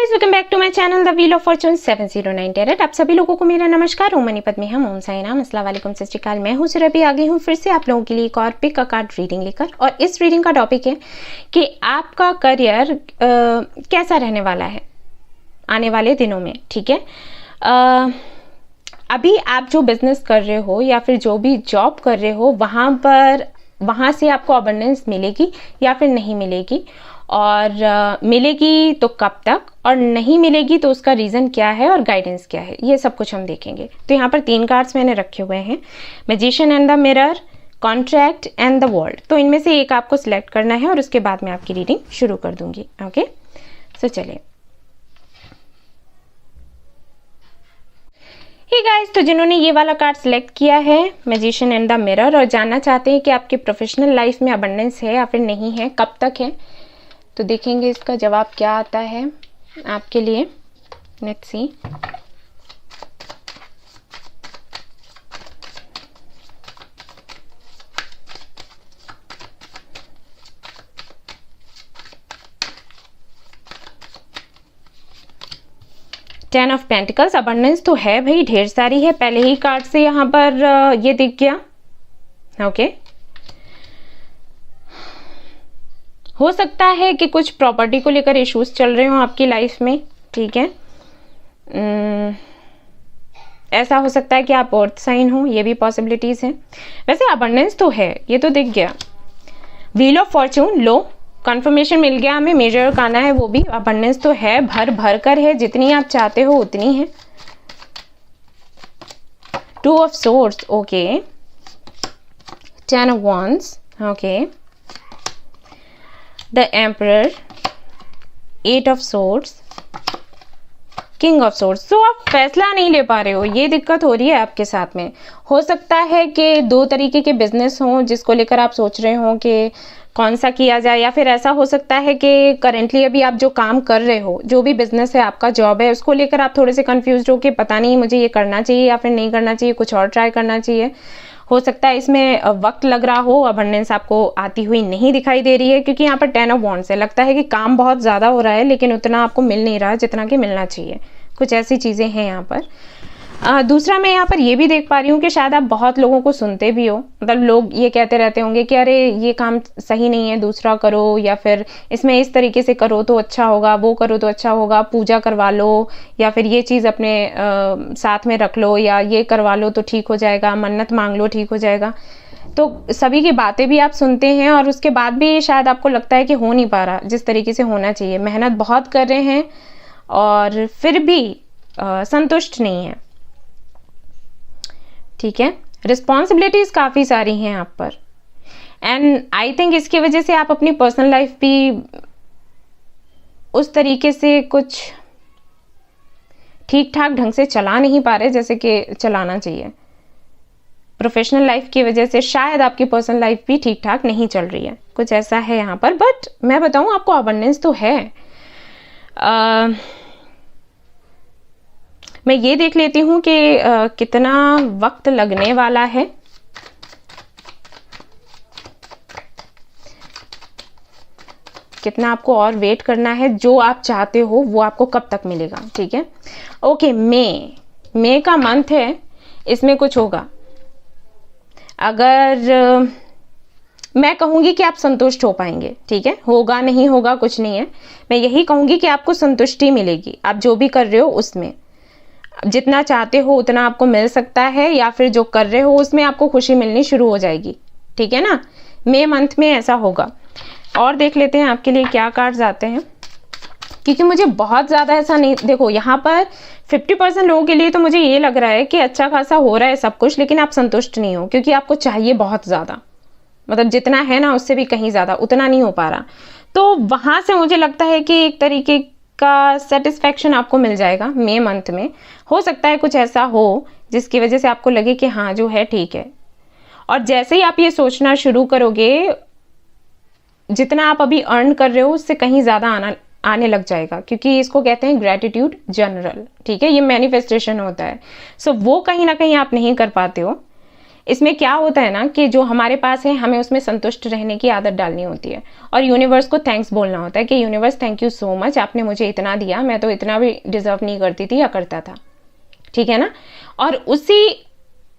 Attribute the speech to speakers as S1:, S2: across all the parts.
S1: Guys, welcome back to my channel the wheel of fortune 709 tarot. आप सभी लोगों को मेरा नमस्कार। ओम मनी पद्मे हम ओम साई राम, अस्सलाम वालेकुम, सत श्री अकाल। मैं हूं सुरभि, आ गई हूं फिर से आप लोगों के लिए एक और पिक अ कार्ड रीडिंग लेकर। और इस रीडिंग का टॉपिक है कि आपका करियर कैसा रहने वाला है आने वाले दिनों में। ठीक है, अभी आप जो बिजनेस कर रहे हो या फिर जो भी जॉब कर रहे हो वहाँ से आपको अबंडेंस मिलेगी या फिर नहीं मिलेगी, और मिलेगी तो कब तक, और नहीं मिलेगी तो उसका रीज़न क्या है और गाइडेंस क्या है, ये सब कुछ हम देखेंगे। तो यहाँ पर 3 कार्ड्स मैंने रखे हुए हैं, magician and the mirror, contract and the world. तो इनमें से एक आपको सिलेक्ट करना है और उसके बाद मैं आपकी रीडिंग शुरू कर दूंगी। ओके, सो चलिए। हे गाइस, तो जिन्होंने ये वाला कार्ड सिलेक्ट किया है, मैजिशियन एंड द मिरर, और जानना चाहते हैं कि आपकी प्रोफेशनल लाइफ में अबंडेंस है या फिर नहीं है, कब तक है, तो देखेंगे इसका जवाब क्या आता है आपके लिए। Let's see. Ten of pentacles, abundance तो है भाई, ढेर सारी है, पहले ही कार्ड से यहाँ पर ये दिख गया। ओके, हो सकता है कि कुछ प्रॉपर्टी को लेकर इश्यूज चल रहे हो आपकी लाइफ में। ठीक है, ऐसा हो सकता है कि आप अर्थ साइन हो, ये भी पॉसिबिलिटीज हैं। वैसे अबंडेंस तो है, ये तो दिख गया। व्हील ऑफ फॉर्चून, लो कंफर्मेशन मिल गया हमें, मेजर अरकाना है वो भी। अबंडेंस तो है, भर भर कर है, जितनी आप चाहते हो उतनी है। 2 of swords, okay. 10 of wands, okay. The emperor, 8 of swords, king of swords. तो आप फैसला नहीं ले पा रहे हो, ये दिक्कत हो रही है आपके साथ में। हो सकता है कि 2 तरीके के बिजनेस हों जिसको लेकर आप सोच रहे हो कि कौन सा किया जाए, या फिर ऐसा हो सकता है कि करेंटली अभी आप जो काम कर रहे हो, जो भी बिजनेस है आपका, जॉब है, उसको लेकर आप थोड़े से कंफ्यूज हो कि पता नहीं मुझे ये करना चाहिए या फिर नहीं करना चाहिए, कुछ और ट्राई करना चाहिए। हो सकता है इसमें वक्त लग रहा हो, अबंडेंस आपको आती हुई नहीं दिखाई दे रही है, क्योंकि यहाँ पर 10 ऑफ wands है। लगता है कि काम बहुत ज़्यादा हो रहा है लेकिन उतना आपको मिल नहीं रहा जितना कि मिलना चाहिए। कुछ ऐसी चीज़ें हैं यहाँ पर। दूसरा, मैं यहाँ पर ये भी देख पा रही हूँ कि शायद आप बहुत लोगों को सुनते भी हो, मतलब लोग ये कहते रहते होंगे कि अरे ये काम सही नहीं है, दूसरा करो, या फिर इसमें इस तरीके से करो तो अच्छा होगा, वो करो तो अच्छा होगा, पूजा करवा लो, या फिर ये चीज़ अपने साथ में रख लो, या ये करवा लो तो ठीक हो जाएगा, मन्नत मांग लो ठीक हो जाएगा। तो सभी की बातें भी आप सुनते हैं और उसके बाद भी शायद आपको लगता है कि हो नहीं पा रहा जिस तरीके से होना चाहिए। मेहनत बहुत कर रहे हैं और फिर भी संतुष्ट नहीं है। ठीक है, रिस्पॉन्सिबिलिटीज काफ़ी सारी हैं आप पर, एंड आई थिंक इसकी वजह से आप अपनी पर्सनल लाइफ भी उस तरीके से कुछ ठीक ठाक ढंग से चला नहीं पा रहे जैसे कि चलाना चाहिए। प्रोफेशनल लाइफ की वजह से शायद आपकी पर्सनल लाइफ भी ठीक ठाक नहीं चल रही है, कुछ ऐसा है यहाँ पर। बट मैं बताऊँ आपको, अबंडेंस तो है। मैं ये देख लेती हूँ कि कितना वक्त लगने वाला है। कितना आपको और वेट करना है, जो आप चाहते हो वो आपको कब तक मिलेगा। ठीक है, ओके। मई का मंथ है, इसमें कुछ होगा। अगर मैं कहूँगी कि आप संतुष्ट हो पाएंगे। ठीक है, होगा नहीं होगा कुछ नहीं है, मैं यही कहूँगी कि आपको संतुष्टि मिलेगी। आप जो भी कर रहे हो उसमें जितना चाहते हो उतना आपको मिल सकता है, या फिर जो कर रहे हो उसमें आपको खुशी मिलनी शुरू हो जाएगी। ठीक है ना, मई मंथ में ऐसा होगा। और देख लेते हैं आपके लिए क्या कार्ड्स आते हैं, क्योंकि मुझे बहुत ज़्यादा ऐसा नहीं, देखो यहाँ पर 50% लोगों के लिए तो मुझे ये लग रहा है कि अच्छा खासा हो रहा है सब कुछ, लेकिन आप संतुष्ट नहीं हो, क्योंकि आपको चाहिए बहुत ज़्यादा, मतलब जितना है ना उससे भी कहीं ज़्यादा, उतना नहीं हो पा रहा। तो वहाँ से मुझे लगता है कि एक तरीके का सेटिस्फैक्शन आपको मिल जाएगा मई मंथ में। हो सकता है कुछ ऐसा हो जिसकी वजह से आपको लगे कि हाँ जो है ठीक है। और जैसे ही आप ये सोचना शुरू करोगे, जितना आप अभी अर्न कर रहे हो उससे कहीं ज़्यादा आने लग जाएगा, क्योंकि इसको कहते हैं ग्रेटिट्यूड जनरल। ठीक है, ये मैनिफेस्टेशन होता है। सो वो कहीं ना कहीं आप नहीं कर पाते हो, इसमें क्या होता है ना कि जो हमारे पास है हमें उसमें संतुष्ट रहने की आदत डालनी होती है और यूनिवर्स को थैंक्स बोलना होता है कि universe thank you so much, आपने मुझे इतना दिया, मैं तो इतना भी डिजर्व नहीं करती थी या करता था, ठीक है ना। और उसी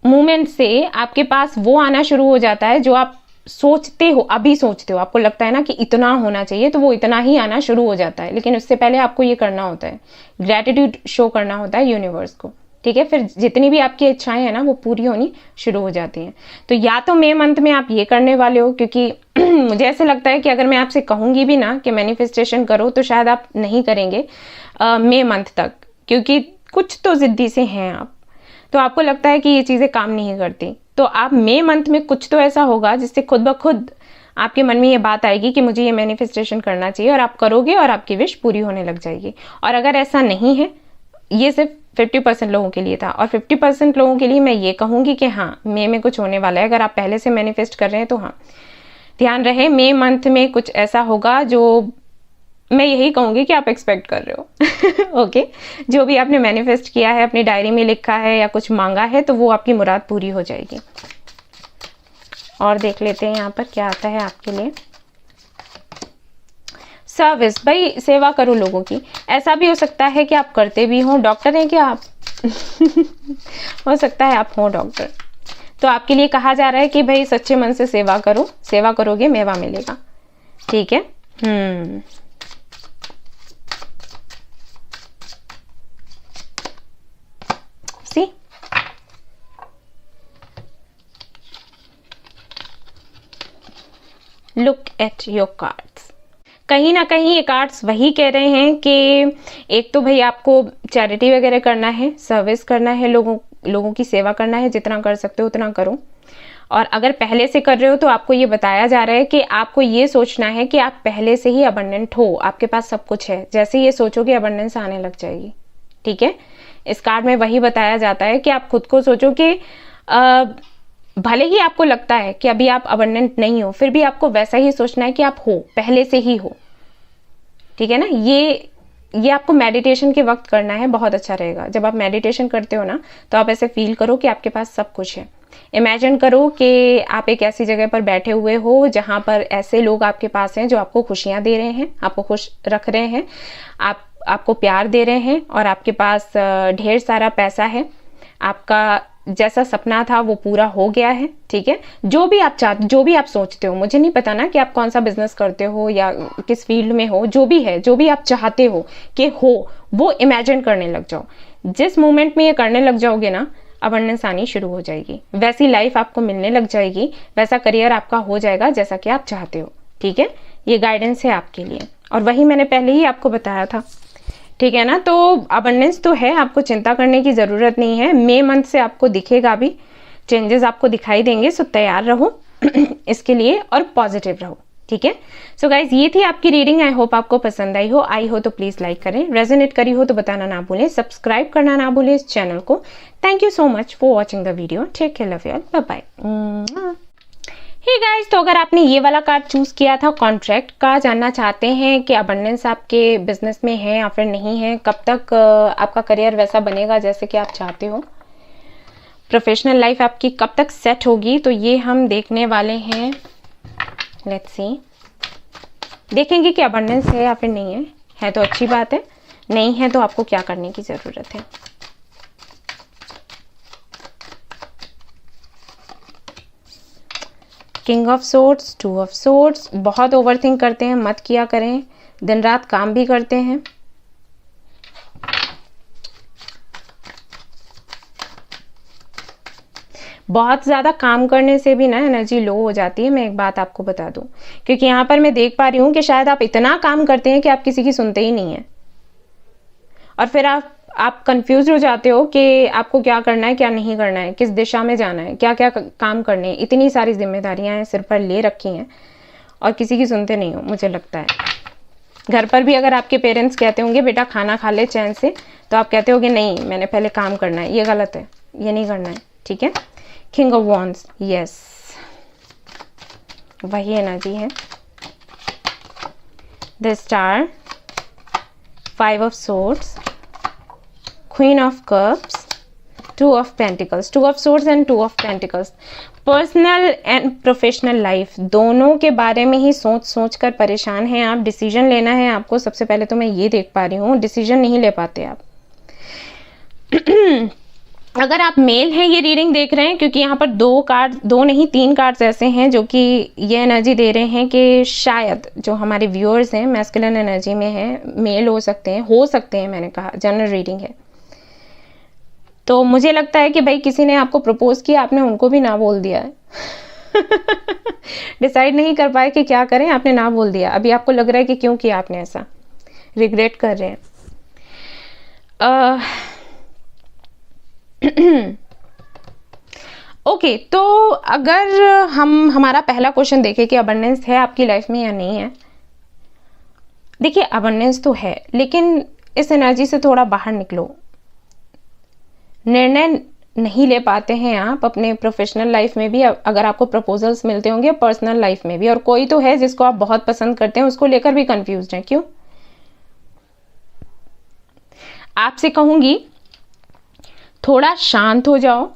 S1: मोमेंट से आपके पास वो आना शुरू हो जाता है जो आप सोचते हो, अभी सोचते हो, आपको लगता है ना कि इतना होना चाहिए, तो वो इतना ही आना शुरू हो जाता है। लेकिन उससे पहले आपको ये करना होता है, ग्रेटिट्यूड शो करना होता है यूनिवर्स को, ठीक है। फिर जितनी भी आपकी इच्छाएं हैं ना वो पूरी होनी शुरू हो जाती हैं। तो या तो मई मंथ में आप ये करने वाले हो, क्योंकि मुझे ऐसे लगता है कि अगर मैं आपसे कहूंगी भी ना कि मैनिफेस्टेशन करो तो शायद आप नहीं करेंगे मई मंथ तक, क्योंकि कुछ तो जिद्दी से हैं आप, तो आपको लगता है कि ये चीज़ें काम नहीं करती। तो आप मई मंथ में कुछ तो ऐसा होगा जिससे खुद ब खुद आपके मन में ये बात आएगी कि मुझे ये मैनिफेस्टेशन करना चाहिए, और आप करोगे और आपकी विश पूरी होने लग जाएगी। और अगर ऐसा नहीं है, ये सिर्फ 50% लोगों के लिए था, और 50% लोगों के लिए मैं ये कहूँगी कि हाँ मई में कुछ होने वाला है। अगर आप पहले से मैनिफेस्ट कर रहे हैं तो हाँ ध्यान रहे, मई मंथ में कुछ ऐसा होगा जो मैं यही कहूँगी कि आप एक्सपेक्ट कर रहे हो। ओके, जो भी आपने मैनिफेस्ट किया है, अपनी डायरी में लिखा है या कुछ मांगा है, तो वो आपकी मुराद पूरी हो जाएगी। और देख लेते हैं यहाँ पर क्या आता है आपके लिए। सर्विस, भाई सेवा करो लोगों की। ऐसा भी हो सकता है कि आप करते भी हो, डॉक्टर हैं क्या आप? हो सकता है आप हो डॉक्टर, तो आपके लिए कहा जा रहा है कि भाई सच्चे मन से सेवा करो, सेवा करोगे मेवा मिलेगा, ठीक है। See look at your cards. कहीं ना कहीं ये कार्ड्स वही कह रहे हैं कि एक तो भाई आपको चैरिटी वगैरह करना है, सर्विस करना है, लोगों की सेवा करना है, जितना कर सकते हो उतना करो। और अगर पहले से कर रहे हो तो आपको ये बताया जा रहा है कि आपको ये सोचना है कि आप पहले से ही अबंडेंट हो, आपके पास सब कुछ है। जैसे ये सोचोगे अबंडेंस आने लग जाएगी, ठीक है। इस कार्ड में वही बताया जाता है कि आप खुद को सोचो कि भले ही आपको लगता है कि अभी आप अबंडेंट नहीं हो, फिर भी आपको वैसा ही सोचना है कि आप हो, पहले से ही हो, ठीक है ना। ये आपको मेडिटेशन के वक्त करना है, बहुत अच्छा रहेगा। जब आप मेडिटेशन करते हो ना तो आप ऐसे फील करो कि आपके पास सब कुछ है। इमेजिन करो कि आप एक ऐसी जगह पर बैठे हुए हो जहां पर ऐसे लोग आपके पास हैं जो आपको खुशियां दे रहे हैं, आपको खुश रख रहे हैं, आपको प्यार दे रहे हैं, और आपके पास ढेर सारा पैसा है, आपका जैसा सपना था वो पूरा हो गया है, ठीक है। जो भी आप चाहते, जो भी आप सोचते हो, मुझे नहीं पता ना कि आप कौन सा बिजनेस करते हो या किस फील्ड में हो, जो भी है, जो भी आप चाहते हो कि हो, वो इमेजिन करने लग जाओ। जिस मोमेंट में ये करने लग जाओगे ना, अबंडेंस आनी शुरू हो जाएगी, वैसी लाइफ आपको मिलने लग जाएगी, वैसा करियर आपका हो जाएगा जैसा कि आप चाहते हो, ठीक है। ये गाइडेंस है आपके लिए, और वही मैंने पहले ही आपको बताया था, ठीक है ना। तो अबंडेंस तो है, आपको चिंता करने की ज़रूरत नहीं है। मई मंथ से आपको दिखेगा भी, चेंजेस आपको दिखाई देंगे, सो तैयार रहो इसके लिए और पॉजिटिव रहो, ठीक है। सो गाइज, ये थी आपकी रीडिंग। आई होप आपको पसंद आई हो तो प्लीज़ लाइक करें, रेजोनेट करी हो तो बताना ना भूलें, सब्सक्राइब करना ना भूलें इस चैनल को। Thank you so much for watching the video, take care, love you all, bye bye. Hey guys, तो अगर आपने ये वाला कार्ड चूज किया था कॉन्ट्रैक्ट का, जानना चाहते हैं कि अबंडेंस आपके बिजनेस में है या फिर नहीं है, कब तक आपका करियर वैसा बनेगा जैसे कि आप चाहते हो, प्रोफेशनल लाइफ आपकी कब तक सेट होगी, तो ये हम देखने वाले हैं। लेट्स सी, देखेंगे कि अबंडेंस है या फिर नहीं है तो अच्छी बात है, नहीं है तो आपको क्या करने की ज़रूरत है। King of swords, 2 of swords. बहुत ओवरथिंक करते हैं, मत किया करें, दिन रात काम भी करते हैं। बहुत ज़्यादा काम करने से भी ना एनर्जी लो हो जाती है, मैं एक बात आपको बता दूं, क्योंकि यहाँ पर मैं देख पा रही हूँ कि शायद आप इतना काम करते हैं कि आप किसी की सुनते ही नहीं है, और फिर आप कंफ्यूज हो जाते हो कि आपको क्या करना है, क्या नहीं करना है, किस दिशा में जाना है, क्या क्या काम करने हैं। इतनी सारी जिम्मेदारियां हैं, सिर पर ले रखी हैं, और किसी की सुनते नहीं हो। मुझे लगता है घर पर भी अगर आपके पेरेंट्स कहते होंगे बेटा खाना खा ले चैन से, तो आप कहते होगे नहीं मैंने पहले काम करना है। ये गलत है, ये नहीं करना है, ठीक है। किंग ऑफ वॉन्ड्स, यस, वही एनर्जी है। The star, 5 of swords, queen of cups, two of pentacles, two of swords and two of pentacles. Personal and professional life दोनों के बारे में ही सोच सोच कर परेशान हैं आप। डिसीजन लेना है आपको, सबसे पहले तो मैं ये देख पा रही हूँ, डिसीजन नहीं ले पाते आप। अगर आप मेल हैं ये रीडिंग देख रहे हैं, क्योंकि यहाँ पर दो नहीं 3 कार्ड्स ऐसे हैं जो कि ये एनर्जी दे रहे हैं कि शायद जो हमारे व्यूअर्स हैं मैस्कुलिन एनर्जी में हैं, मेल हो सकते हैं, मैंने कहा जनरल रीडिंग है। तो मुझे लगता है कि भाई किसी ने आपको प्रपोज किया, आपने उनको भी ना बोल दिया है। डिसाइड नहीं कर पाए कि क्या करें, आपने ना बोल दिया। अभी आपको लग रहा है कि क्यों किया आपने ऐसा, रिग्रेट कर रहे हैं। ओके, तो अगर हम हमारा पहला क्वेश्चन देखें कि अबंडेंस है आपकी लाइफ में या नहीं है। देखिए अबंडेंस तो है, लेकिन इस एनर्जी से थोड़ा बाहर निकलो। निर्णय नहीं ले पाते हैं आप अपने प्रोफेशनल लाइफ में भी, अगर आपको प्रपोजल्स मिलते होंगे, पर्सनल लाइफ में भी। और कोई तो है जिसको आप बहुत पसंद करते हैं, उसको लेकर भी कंफ्यूज्ड हैं। क्यों? आपसे कहूंगी थोड़ा शांत हो जाओ,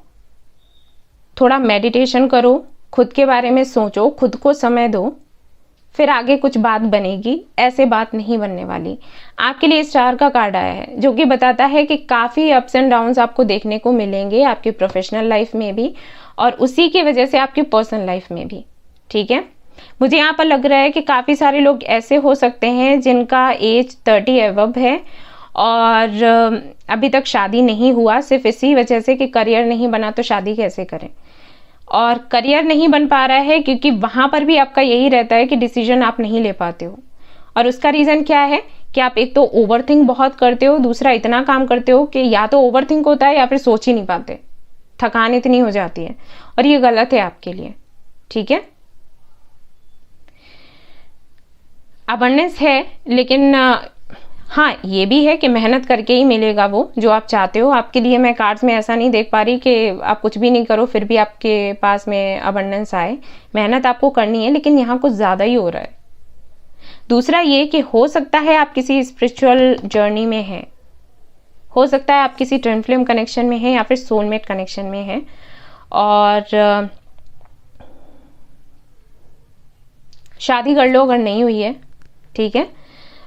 S1: थोड़ा मेडिटेशन करो, खुद के बारे में सोचो, खुद को समय दो, फिर आगे कुछ बात बनेगी। ऐसे बात नहीं बनने वाली। आपके लिए स्टार का कार्ड आया है जो कि बताता है कि काफ़ी अप्स एंड डाउन्स आपको देखने को मिलेंगे आपकी प्रोफेशनल लाइफ में भी, और उसी की वजह से आपकी पर्सनल लाइफ में भी। ठीक है, मुझे यहाँ पर लग रहा है कि काफ़ी सारे लोग ऐसे हो सकते हैं जिनका एज 30 एबव है और अभी तक शादी नहीं हुआ, सिर्फ इसी वजह से कि करियर नहीं बना तो शादी कैसे करें। और करियर नहीं बन पा रहा है क्योंकि वहाँ पर भी आपका यही रहता है कि डिसीजन आप नहीं ले पाते हो। और उसका रीज़न क्या है कि आप एक तो ओवरथिंक बहुत करते हो, दूसरा इतना काम करते हो कि या तो ओवरथिंक होता है या फिर सोच ही नहीं पाते, थकान इतनी हो जाती है, और ये गलत है आपके लिए। ठीक है, अबंडेंस है, लेकिन हाँ ये भी है कि मेहनत करके ही मिलेगा वो जो आप चाहते हो। आपके लिए मैं कार्ड्स में ऐसा नहीं देख पा रही कि आप कुछ भी नहीं करो फिर भी आपके पास में अबंडेंस आए। मेहनत आपको करनी है, लेकिन यहाँ कुछ ज़्यादा ही हो रहा है। दूसरा ये कि हो सकता है आप किसी स्पिरिचुअल जर्नी में हैं, हो सकता है आप किसी ट्विन फ्लेम कनेक्शन में हैं या फिर सोलमेट कनेक्शन में हैं, और शादी कर लो अगर नहीं हुई है। ठीक है,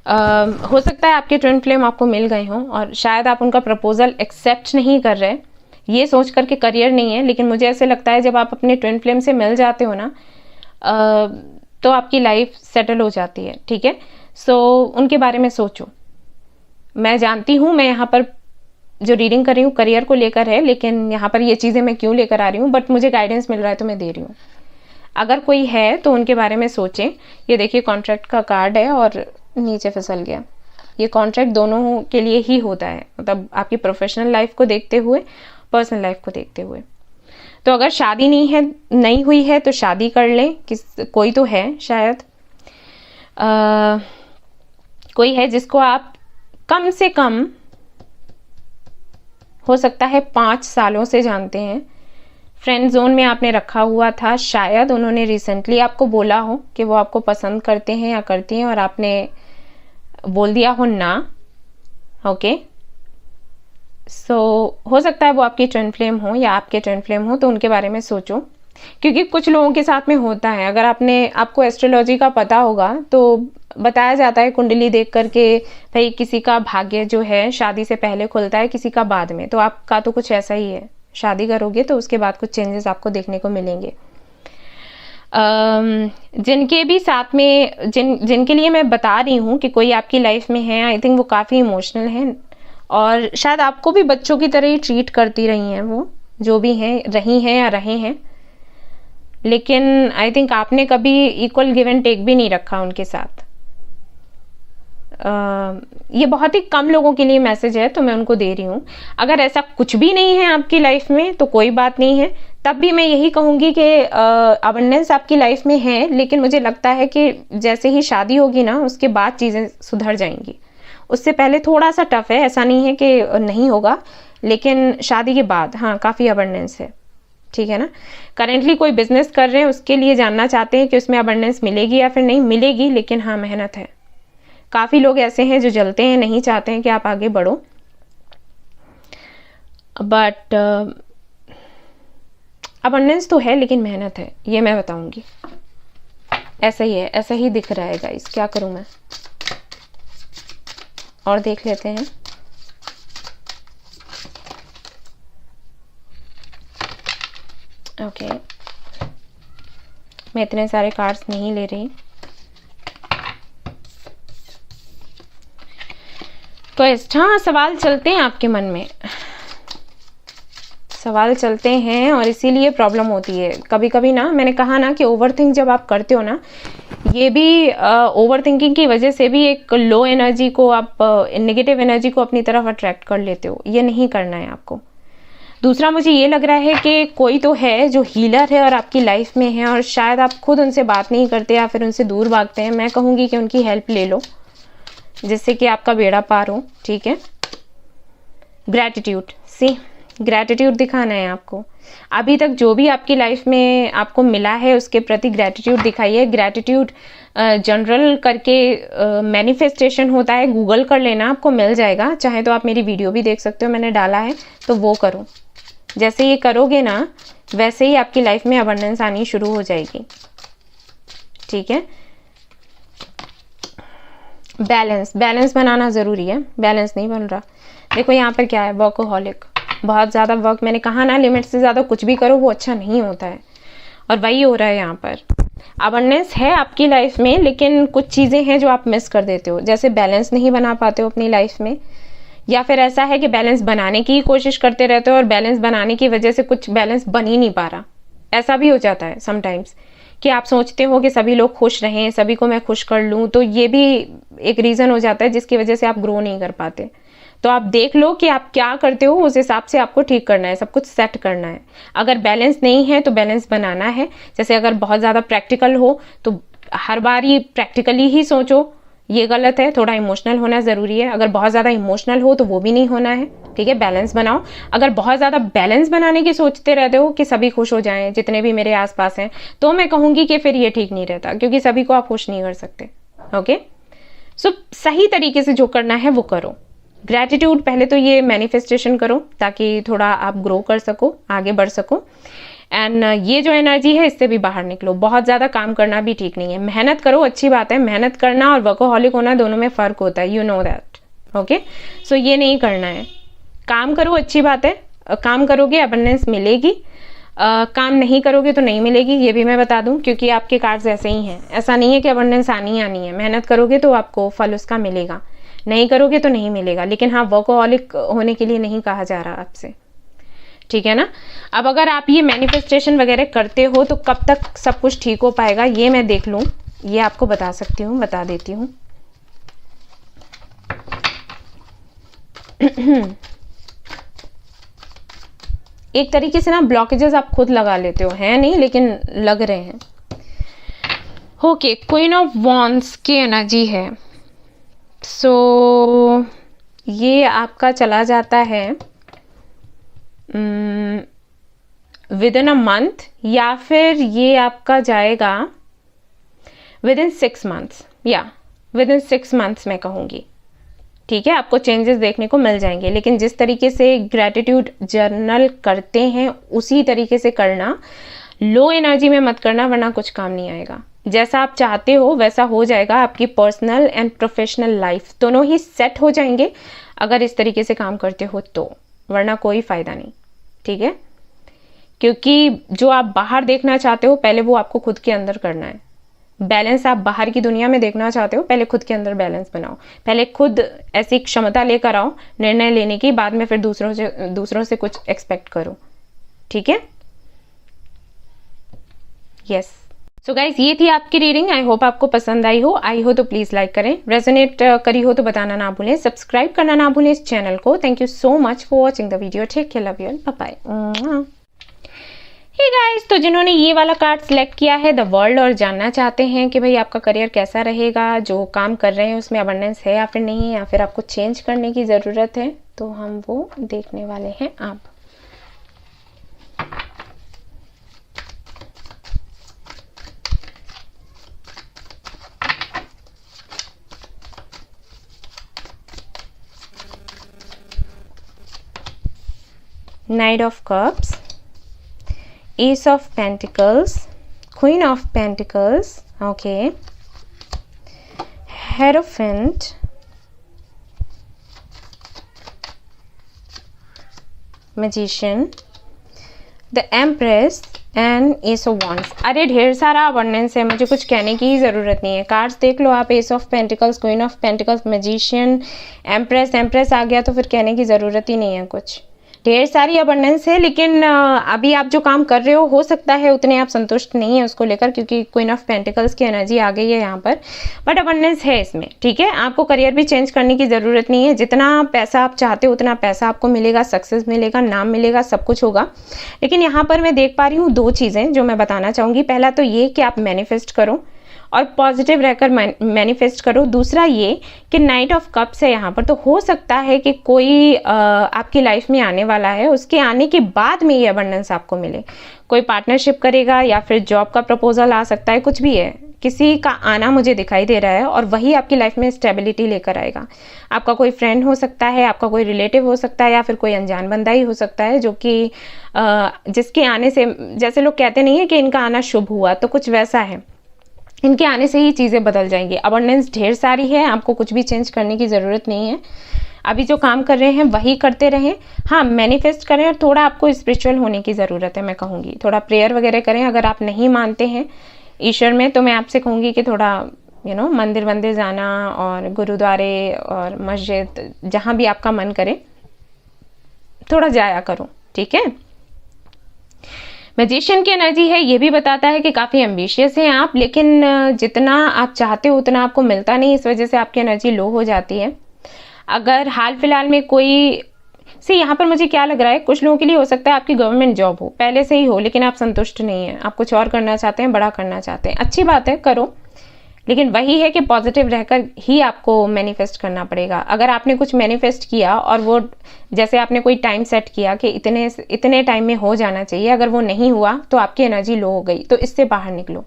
S1: हो सकता है आपके ट्विन फ्लेम आपको मिल गए हों और शायद आप उनका प्रपोजल एक्सेप्ट नहीं कर रहे, ये सोच कर के करियर नहीं है। लेकिन मुझे ऐसे लगता है जब आप अपने ट्विन फ्लेम से मिल जाते हो ना, तो आपकी लाइफ सेटल हो जाती है। ठीक है, सो उनके बारे में सोचो। मैं जानती हूँ मैं यहाँ पर जो रीडिंग कर रही हूँ करियर को लेकर है, लेकिन यहाँ पर ये चीज़ें मैं क्यों लेकर आ रही हूँ, बट मुझे गाइडेंस मिल रहा है तो मैं दे रही हूँ। अगर कोई है तो उनके बारे में सोचें। ये देखिए कॉन्ट्रैक्ट का कार्ड है और नीचे फिसल गया। ये कॉन्ट्रैक्ट दोनों के लिए ही होता है, मतलब आपकी प्रोफेशनल लाइफ को देखते हुए, पर्सनल लाइफ को देखते हुए। तो अगर शादी नहीं हुई है तो शादी कर लें। कोई तो है शायद, कोई है जिसको आप कम से कम हो सकता है 5 सालों से जानते हैं, फ्रेंड जोन में आपने रखा हुआ था। शायद उन्होंने रिसेंटली आपको बोला हो कि वो आपको पसंद करते हैं या करती हैं और आपने बोल दिया हो ना। ओके, सो हो सकता है वो आपकी ट्विन फ्लेम हो या आपके ट्विन फ्लेम हो, तो उनके बारे में सोचो। क्योंकि कुछ लोगों के साथ में होता है, अगर आपको एस्ट्रोलॉजी का पता होगा तो बताया जाता है कुंडली देख करके भाई किसी का भाग्य जो है शादी से पहले खुलता है, किसी का बाद में। तो आपका तो कुछ ऐसा ही है, शादी करोगे तो उसके बाद कुछ चेंजेस आपको देखने को मिलेंगे। जिनके भी साथ में जिनके लिए मैं बता रही हूँ कि कोई आपकी लाइफ में है, आई थिंक वो काफ़ी इमोशनल हैं और शायद आपको भी बच्चों की तरह ही ट्रीट करती रही हैं, वो जो भी हैं, रही हैं या रहे हैं। लेकिन आई थिंक आपने कभी इक्वल गिव एंड टेक भी नहीं रखा उनके साथ। ये बहुत ही कम लोगों के लिए मैसेज है तो मैं उनको दे रही हूँ। अगर ऐसा कुछ भी नहीं है आपकी लाइफ में तो कोई बात नहीं है, तब भी मैं यही कहूँगी कि अबंडेंस आपकी लाइफ में है, लेकिन मुझे लगता है कि जैसे ही शादी होगी ना उसके बाद चीज़ें सुधर जाएंगी। उससे पहले थोड़ा सा टफ है, ऐसा नहीं है कि नहीं होगा, लेकिन शादी के बाद हाँ काफ़ी अबंडेंस है। ठीक है ना, करेंटली कोई बिजनेस कर रहे हैं उसके लिए जानना चाहते हैं कि उसमें अबंडेंस मिलेगी या फिर नहीं मिलेगी, लेकिन हाँ मेहनत है। काफ़ी लोग ऐसे हैं जो जलते हैं, नहीं चाहते हैं कि आप आगे बढ़ो। बट अबंडेंस तो है लेकिन मेहनत है, ये मैं बताऊंगी। ऐसा ही है, ऐसा ही दिख रहा है गाइस, क्या करूं मैं। और देख लेते हैं। ओके, मैं इतने सारे कार्ड्स नहीं ले रही। तो हाँ, सवाल चलते हैं आपके मन में, सवाल चलते हैं और इसीलिए प्रॉब्लम होती है कभी कभी ना। मैंने कहा ना कि ओवरथिंक जब आप करते हो ना, ये भी ओवर थिंकिंग की वजह से भी एक लो एनर्जी को, आप नेगेटिव एनर्जी को अपनी तरफ अट्रैक्ट कर लेते हो। ये नहीं करना है आपको। दूसरा, मुझे ये लग रहा है कि कोई तो है जो हीलर है और आपकी लाइफ में है, और शायद आप खुद उनसे बात नहीं करते या फिर उनसे दूर भागते हैं। मैं कहूँगी कि उनकी हेल्प ले लो, जिससे कि आपका बेड़ा पार हो। ठीक है। ग्रैटिट्यूड, सी ग्रैटिट्यूड दिखाना है आपको। अभी तक जो भी आपकी लाइफ में आपको मिला है उसके प्रति ग्रैटिट्यूड दिखाइए। ग्रैटिट्यूड जनरल करके मैनिफेस्टेशन होता है, गूगल कर लेना, आपको मिल जाएगा। चाहे तो आप मेरी वीडियो भी देख सकते हो, मैंने डाला है, तो वो करो। जैसे ये करोगे ना, वैसे ही आपकी लाइफ में अबंडेंस आनी शुरू हो जाएगी। ठीक है। बैलेंस, बैलेंस बनाना ज़रूरी है। बैलेंस नहीं बन रहा। देखो यहाँ पर क्या है, वर्कोहॉलिक, बहुत ज़्यादा वर्क। मैंने कहा ना, लिमिट से ज़्यादा कुछ भी करो वो अच्छा नहीं होता है, और वही हो रहा है यहाँ पर। अबंडेंस है आपकी लाइफ में, लेकिन कुछ चीज़ें हैं जो आप मिस कर देते हो। जैसे बैलेंस नहीं बना पाते हो अपनी लाइफ में, या फिर ऐसा है कि बैलेंस बनाने की कोशिश करते रहते हो और बैलेंस बनाने की वजह से कुछ बैलेंस बन ही नहीं पा रहा। ऐसा भी हो जाता है समटाइम्स कि आप सोचते हो कि सभी लोग खुश रहें, सभी को मैं खुश कर लूँ, तो ये भी एक रीज़न हो जाता है जिसकी वजह से आप ग्रो नहीं कर पाते। तो आप देख लो कि आप क्या करते हो, उस हिसाब से आपको ठीक करना है, सब कुछ सेट करना है। अगर बैलेंस नहीं है तो बैलेंस बनाना है। जैसे अगर बहुत ज़्यादा प्रैक्टिकल हो तो हर बार ही प्रैक्टिकली ही सोचो, ये गलत है। थोड़ा इमोशनल होना ज़रूरी है। अगर बहुत ज़्यादा इमोशनल हो तो वो भी नहीं होना है। ठीक है, बैलेंस बनाओ। अगर बहुत ज़्यादा बैलेंस बनाने की सोचते रहते हो कि सभी खुश हो जाएं, जितने भी मेरे आसपास हैं, तो मैं कहूँगी कि फिर ये ठीक नहीं रहता, क्योंकि सभी को आप खुश नहीं कर सकते। ओके, सो सही तरीके से जो करना है वो करो। ग्रैटिट्यूड, पहले तो ये मैनिफेस्टेशन करो ताकि थोड़ा आप ग्रो कर सको, आगे बढ़ सको। एंड ये जो एनर्जी है इससे भी बाहर निकलो। बहुत ज़्यादा काम करना भी ठीक नहीं है। मेहनत करो, अच्छी बात है। मेहनत करना और वर्कोहॉलिक होना दोनों में फ़र्क होता है, यू नो दैट। ओके, सो ये नहीं करना है। काम करो, अच्छी बात है। काम करोगे अबंडेंस मिलेगी, काम नहीं करोगे तो नहीं मिलेगी, ये भी मैं बता दूं, क्योंकि आपके कार्ड्स ऐसे ही हैं। ऐसा नहीं है कि अबंडेंस आनी है। मेहनत करोगे तो आपको फल उसका मिलेगा, नहीं करोगे तो नहीं मिलेगा। लेकिन हाँ, वर्कोहॉलिक होने के लिए नहीं कहा जा रहा आपसे। ठीक है ना। अब अगर आप ये मैनिफेस्टेशन वगैरह करते हो तो कब तक सब कुछ ठीक हो पाएगा, ये मैं देख लूँ, ये आपको बता सकती हूँ, बता देती हूँ। एक तरीके से ना ब्लॉकेजेस आप खुद लगा लेते हो, हैं नहीं लेकिन लग रहे हैं। ओके, क्वीन ऑफ वॉन्ड्स की एनर्जी है। सो ये आपका चला जाता है विद इन अ मंथ, या फिर ये आपका जाएगा विद इन 6 मंथ्स, या विद इन 6 मंथ्स मैं कहूँगी। ठीक है, आपको चेंजेस देखने को मिल जाएंगे। लेकिन जिस तरीके से ग्रैटिट्यूड जर्नल करते हैं उसी तरीके से करना, लो एनर्जी में मत करना, वरना कुछ काम नहीं आएगा। जैसा आप चाहते हो वैसा हो जाएगा। आपकी पर्सनल एंड प्रोफेशनल लाइफ दोनों ही सेट हो जाएंगे अगर इस तरीके से काम करते हो तो, वरना कोई फायदा नहीं। ठीक है, क्योंकि जो आप बाहर देखना चाहते हो पहले वो आपको खुद के अंदर करना है। बैलेंस आप बाहर की दुनिया में देखना चाहते हो, पहले खुद के अंदर बैलेंस बनाओ। पहले खुद ऐसी क्षमता लेकर आओ निर्णय लेने की, बाद में फिर दूसरों से कुछ एक्सपेक्ट करो। ठीक है, यस। सो गाइज, ये थी आपकी रीडिंग। आई होप आपको पसंद आई हो। आई हो तो प्लीज लाइक करें, रेजोनेट करी हो तो बताना ना भूलें, सब्सक्राइब करना ना भूलें इस चैनल को। Thank you so much for watching the video. Take care, love you, bye bye. Hey guys, तो जिन्होंने ये वाला कार्ड सिलेक्ट किया है द वर्ल्ड और जानना चाहते हैं कि भाई आपका करियर कैसा रहेगा, जो काम कर रहे हैं उसमें अबंडेंस है या फिर नहीं, या फिर आपको चेंज करने की ज़रूरत है, तो हम वो देखने वाले हैं आप। Night of cups, S of pentacles, queen of pentacles, okay, hierophant, magician, the empress and S of wands. अरे ढेर सारा अबंडेंस है, मुझे कुछ कहने की ही ज़रूरत नहीं है। कार्ड्स देख लो आप, ace of pentacles, queen of pentacles, magician, empress. Empress आ गया तो फिर कहने की ज़रूरत ही नहीं है कुछ। ढेर सारी अबंडेंस है, लेकिन अभी आप जो काम कर रहे हो सकता है उतने आप संतुष्ट नहीं है उसको लेकर, क्योंकि क्वीन ऑफ पेंटिकल्स की एनर्जी आ गई है यहाँ पर, बट अबंडेंस है इसमें, ठीक है। आपको करियर भी चेंज करने की ज़रूरत नहीं है। जितना पैसा आप चाहते हो उतना पैसा आपको मिलेगा, सक्सेस मिलेगा, नाम मिलेगा, सब कुछ होगा। लेकिन यहाँ पर मैं देख पा रही हूँ 2 चीज़ें जो मैं बताना चाहूँगी। पहला तो ये कि आप मैनिफेस्ट करो और पॉजिटिव रहकर मैनिफेस्ट करो। दूसरा ये कि नाइट ऑफ कप्स है यहाँ पर, तो हो सकता है कि कोई आपकी लाइफ में आने वाला है, उसके आने के बाद में ये अबंडेंस आपको मिले। कोई पार्टनरशिप करेगा या फिर जॉब का प्रपोजल आ सकता है, कुछ भी है, किसी का आना मुझे दिखाई दे रहा है और वही आपकी लाइफ में स्टेबिलिटी लेकर आएगा। आपका कोई फ्रेंड हो सकता है, आपका कोई रिलेटिव हो सकता है, या फिर कोई अनजान बंदा ही हो सकता है जो कि जिसके आने से, जैसे लोग कहते नहीं है कि इनका आना शुभ हुआ, तो कुछ वैसा है। इनके आने से ही चीज़ें बदल जाएंगी। अबंडेंस ढेर सारी है, आपको कुछ भी चेंज करने की ज़रूरत नहीं है। अभी जो काम कर रहे हैं वही करते रहें। हाँ, मैनिफेस्ट करें और थोड़ा आपको स्पिरिचुअल होने की ज़रूरत है, मैं कहूँगी। थोड़ा प्रेयर वगैरह करें। अगर आप नहीं मानते हैं ईश्वर में, तो मैं आपसे कहूँगी कि थोड़ा मंदिर वंदिर जाना और गुरुद्वारे और मस्जिद, जहाँ भी आपका मन करे, थोड़ा जाया करो, ठीक है। मैजिशियन की एनर्जी है, ये भी बताता है कि काफ़ी एम्बिशियस हैं आप, लेकिन जितना आप चाहते हो उतना आपको मिलता नहीं, इस वजह से आपकी एनर्जी लो हो जाती है। अगर हाल फिलहाल में कोई यहाँ पर मुझे क्या लग रहा है, कुछ लोगों के लिए हो सकता है आपकी गवर्नमेंट जॉब हो, पहले से ही हो, लेकिन आप संतुष्ट नहीं हैं, आप कुछ और करना चाहते हैं, बड़ा करना चाहते हैं। अच्छी बात है, करो, लेकिन वही है कि पॉजिटिव रहकर ही आपको मैनिफेस्ट करना पड़ेगा। अगर आपने कुछ मैनिफेस्ट किया और वो, जैसे आपने कोई टाइम सेट किया कि इतने टाइम में हो जाना चाहिए, अगर वो नहीं हुआ तो आपकी एनर्जी लो हो गई, तो इससे बाहर निकलो।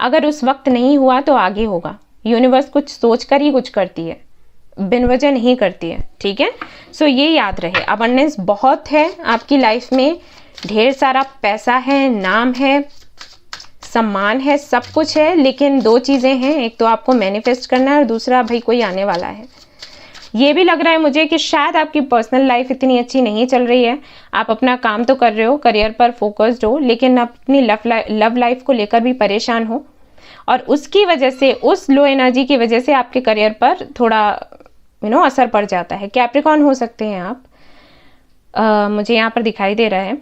S1: अगर उस वक्त नहीं हुआ तो आगे होगा। यूनिवर्स कुछ सोच कर ही कुछ करती है, बिन वजह नहीं करती है, ठीक है। सो ये याद रहे, अबंडेंस बहुत है आपकी लाइफ में, ढेर सारा पैसा है, नाम है, सम्मान है, सब कुछ है, लेकिन 2 चीज़ें हैं। एक तो आपको मैनिफेस्ट करना है और दूसरा भाई कोई आने वाला है। ये भी लग रहा है मुझे कि शायद आपकी पर्सनल लाइफ इतनी अच्छी नहीं चल रही है। आप अपना काम तो कर रहे हो, करियर पर फोकस्ड हो, लेकिन अपनी लव लाइफ को लेकर भी परेशान हो, और उसकी वजह से, उस लो एनर्जी की वजह से आपके करियर पर थोड़ा असर पड़ जाता है। कैप्रिकॉर्न हो सकते हैं आप, मुझे यहाँ पर दिखाई दे रहा है।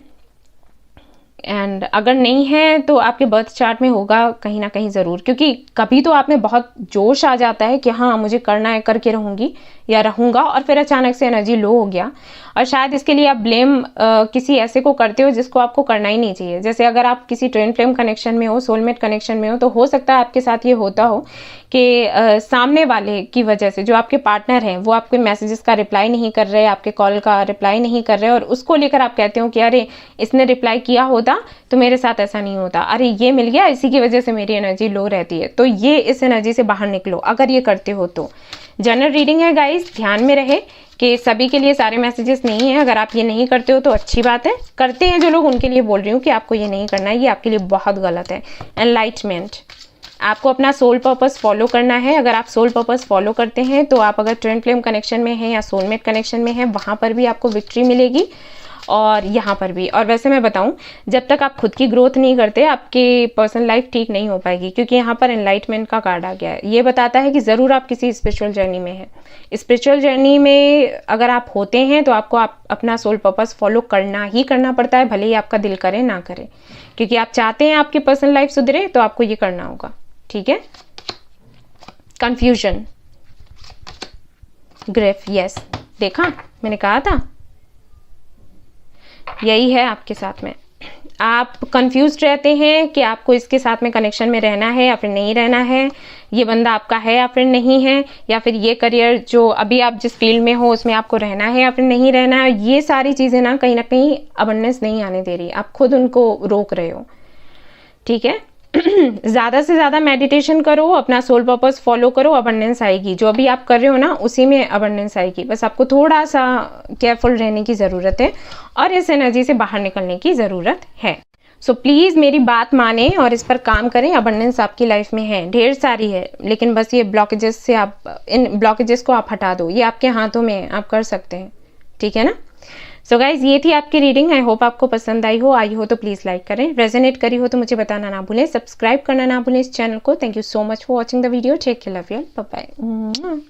S1: एंड अगर नहीं है तो आपके बर्थ चार्ट में होगा कहीं ना कहीं ज़रूर, क्योंकि कभी तो आप में बहुत जोश आ जाता है कि हाँ मुझे करना है, करके रहूँगी या रहूँगा, और फिर अचानक से एनर्जी लो हो गया, और शायद इसके लिए आप ब्लेम किसी ऐसे को करते हो जिसको आपको करना ही नहीं चाहिए। जैसे अगर आप किसी ट्विन फ्लेम कनेक्शन में हो, सोलमेट कनेक्शन में हो, तो हो सकता है आपके साथ ये होता हो कि सामने वाले की वजह से, जो आपके पार्टनर हैं, वो आपके मैसेजेस का रिप्लाई नहीं कर रहे, आपके कॉल का रिप्लाई नहीं कर रहे, और उसको लेकर आप कहते हो कि अरे इसने रिप्लाई किया होता तो मेरे साथ ऐसा नहीं होता, अरे ये मिल गया, इसी की वजह से मेरी एनर्जी लो रहती है। तो ये, इस एनर्जी से बाहर निकलो अगर ये करते हो तो। जनरल रीडिंग है गाइस, ध्यान में रहे कि सभी के लिए सारे मैसेजेस नहीं है। अगर आप ये नहीं करते हो तो अच्छी बात है, करते हैं जो लोग उनके लिए बोल रही हूँ कि आपको ये नहीं करना है, ये आपके लिए बहुत गलत है। एनलाइटमेंट, आपको अपना सोल पर्पस फॉलो करना है। अगर आप सोल पर्पस फॉलो करते हैं तो आप अगर ट्विन फ्लेम कनेक्शन में हैं या सोलमेट कनेक्शन में हैं, वहाँ पर भी आपको विक्ट्री मिलेगी और यहाँ पर भी। और वैसे मैं बताऊँ, जब तक आप खुद की ग्रोथ नहीं करते आपकी पर्सनल लाइफ ठीक नहीं हो पाएगी, क्योंकि यहाँ पर एनलाइटमेंट का कार्ड आ गया है। ये बताता है कि ज़रूर आप किसी स्पिरिचुअल जर्नी में हैं। स्पिरिचुअल जर्नी में अगर आप होते हैं तो आपको अपना सोल पर्पस फॉलो करना ही करना पड़ता है, भले ही आपका दिल करे ना करे, क्योंकि आप चाहते हैं आपकी पर्सनल लाइफ सुधरे तो आपको ये करना होगा, ठीक है। कंफ्यूजन, ग्रिफ, यस, देखा मैंने कहा था, यही है आपके साथ में। आप कंफ्यूज्ड रहते हैं कि आपको इसके साथ में कनेक्शन में रहना है या फिर नहीं रहना है, ये बंदा आपका है या फिर नहीं है, या फिर ये करियर जो अभी आप जिस फील्ड में हो उसमें आपको रहना है या फिर नहीं रहना है। ये सारी चीज़ें ना कहीं अबंडेंस नहीं आने दे रही, आप खुद उनको रोक रहे हो, ठीक है। ज़्यादा से ज़्यादा मेडिटेशन करो, अपना सोल पर्पस फॉलो करो, अबंडेंस आएगी। जो अभी आप कर रहे हो ना उसी में अबंडेंस आएगी, बस आपको थोड़ा सा केयरफुल रहने की ज़रूरत है और इस एनर्जी से बाहर निकलने की ज़रूरत है। सो प्लीज़ मेरी बात माने और इस पर काम करें। अबंडेंस आपकी लाइफ में है, ढेर सारी है, लेकिन बस ये ब्लॉकेजेस से आप इन ब्लॉकेजेस को आप हटा दो, ये आपके हाथों में है, आप कर सकते हैं, ठीक है ना। सो गाइज ये थी आपकी रीडिंग। आई होप आपको पसंद आई हो तो प्लीज़ लाइक करें, रेजोनेट करी हो तो मुझे बताना ना भूलें, सब्सक्राइब करना ना भूलें इस चैनल को। Thank you so much for watching the video. Take care, love you, bye bye.